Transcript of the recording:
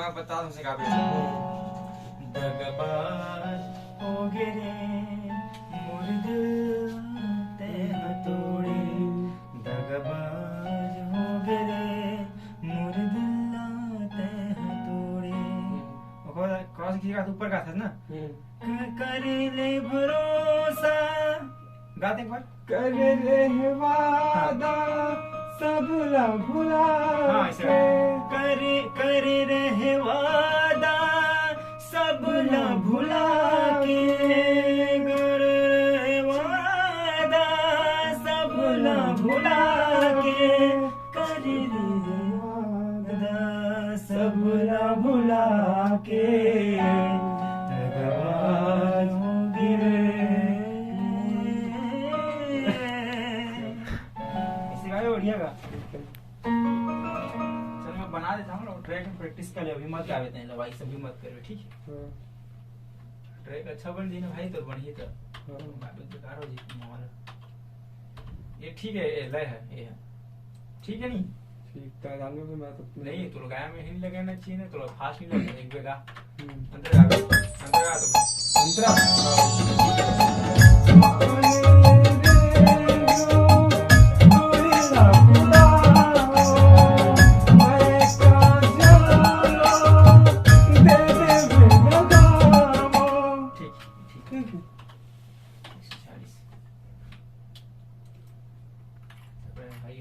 मैं बता दूं सिखा भी। दगबाज हो गिरे मुर्द तह तोड़े, दगबाज हो गिरे मुर्द तह तोड़े। क्रॉस की का ऊपर का था ना, कर ले भरोसा, गाते एक बार। कर ले वादा सबला भुला के, कर रहे वादा सबला भुला के, कर रहे वादा सबला भुला के, कर रहे वादा सबला भुला के, दगबाज हो गिरे। इसी का बढ़िया का मैं बना देता हूँ और ट्रैक में प्रैक्टिस कर ले, अभी मत गा देते हैं भाई, सभी मत करो ठीक है। ट्रैक अच्छा बन दी ना भाई तो बढ़िया, तो बेकार हो जी हमारा। ये ठीक है, ये लय है, ये है ठीक है। नहीं ठीक था डालो भी मैं तो नहीं तो गाया में ही लगाना चाहिए ना, तो फास्ट नहीं लगना, एक बेगा अंदर आ गया, अंदर आ तो अंतरा भाई